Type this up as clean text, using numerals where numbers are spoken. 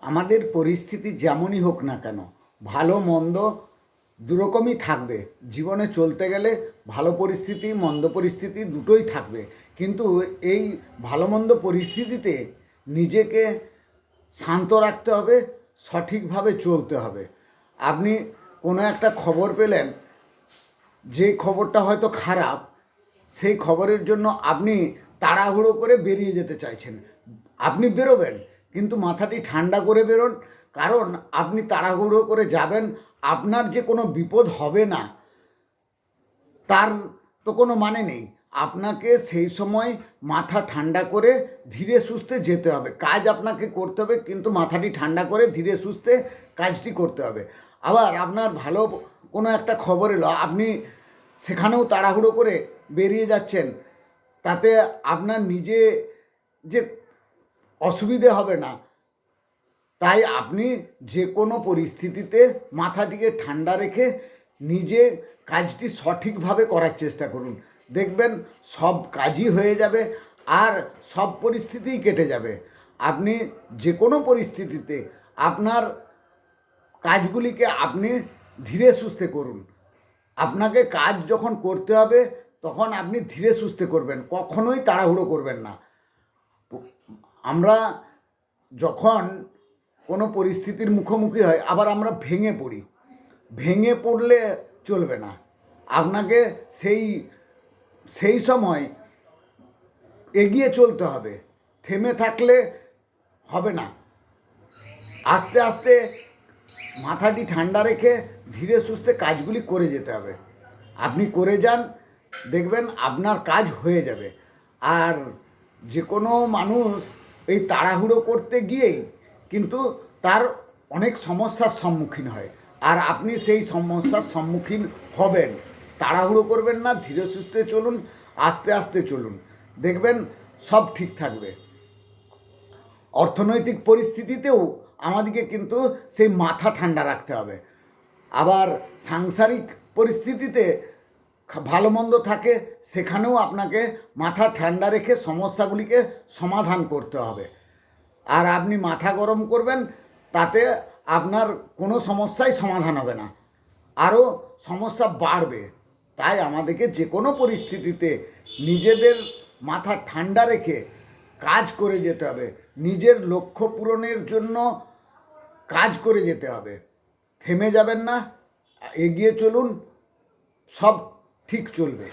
আমাদের পরিস্থিতি যেমনই হোক না কেন, ভালো মন্দ দুরকমই থাকবে। জীবনে চলতে গেলে ভালো পরিস্থিতি মন্দ পরিস্থিতি দুটোই থাকবে, কিন্তু এই ভালো মন্দ পরিস্থিতিতে নিজেকে শান্ত রাখতে হবে, সঠিকভাবে চলতে হবে। আপনি কোনো একটা খবর পেলেন, যে খবরটা হয়তো খারাপ, সেই খবরের জন্য আপনি তাড়াহুড়ো করে বেরিয়ে যেতে চাইছেন। আপনি বেরোবেন, কিন্তু মাথাটি ঠান্ডা করে বেরোন, কারণ আপনি তাড়াহুড়ো করে যাবেন, আপনার যে কোনো বিপদ হবে না তার তো কোনো মানে নেই। আপনাকে সেই সময় মাথা ঠান্ডা করে ধীরে সুস্থে যেতে হবে। কাজ আপনাকে করতে হবে, কিন্তু মাথাটি ঠান্ডা করে ধীরে সুস্থে কাজটি করতে হবে। আবার আপনার ভালো কোনো একটা খবর এলো, আপনি সেখানেও তাড়াহুড়ো করে বেরিয়ে যাচ্ছেন, তাতে আপনার নিজে যে অসুবিধে হবে না। তাই আপনি যে কোনো পরিস্থিতিতে মাথাটিকে ঠান্ডা রেখে নিজে কাজটি সঠিকভাবে করার চেষ্টা করুন। দেখবেন সব কাজই হয়ে যাবে, আর সব পরিস্থিতিই কেটে যাবে। আপনি যে কোনো পরিস্থিতিতে আপনার কাজগুলিকে আপনি ধীরে সুস্থে করুন। আপনাকে কাজ যখন করতে হবে তখন আপনি ধীরে সুস্থে করবেন, কখনোই তাড়াহুড়ো করবেন না। আমরা যখন কোনো পরিস্থিতির মুখোমুখি হয়, আবার আমরা ভেঙে পড়ি। ভেঙে পড়লে চলবে না। আপনাকে সেই সময় এগিয়ে চলতে হবে, থেমে থাকলে হবে না। আস্তে আস্তে মাথাটি ঠান্ডা রেখে ধীরে সুস্থে কাজগুলি করে যেতে হবে। আপনি করে যান, দেখবেন আপনার কাজ হয়ে যাবে। আর যে কোনো মানুষ এই তাড়াহুড়ো করতে গিয়েই কিন্তু তার অনেক সমস্যার সম্মুখীন হয়, আর আপনি সেই সমস্যার সম্মুখীন হবেন। তাড়াহুড়ো করবেন না, ধীরে সুস্থে চলুন, আস্তে আস্তে চলুন, দেখবেন সব ঠিক থাকবে। অর্থনৈতিক পরিস্থিতিতেও আমাদেরকে কিন্তু সেই মাথা ঠান্ডা রাখতে হবে। আবার সাংসারিক পরিস্থিতিতে ভালো মন্দ থাকে, সেখানেও আপনাকে মাথা ঠান্ডা রেখে সমস্যাগুলিকে সমাধান করতে হবে। আর আপনি মাথা গরম করবেন, তাতে আপনার কোনো সমস্যাই সমাধান হবে না, আরও সমস্যা বাড়বে। তাই আমাদেরকে যে কোনো পরিস্থিতিতে নিজেদের মাথা ঠান্ডা রেখে কাজ করে যেতে হবে। নিজের লক্ষ্য পূরণের জন্য কাজ করে যেতে হবে। থেমে যাবেন না, এগিয়ে চলুন, সব ঠিক চলবে।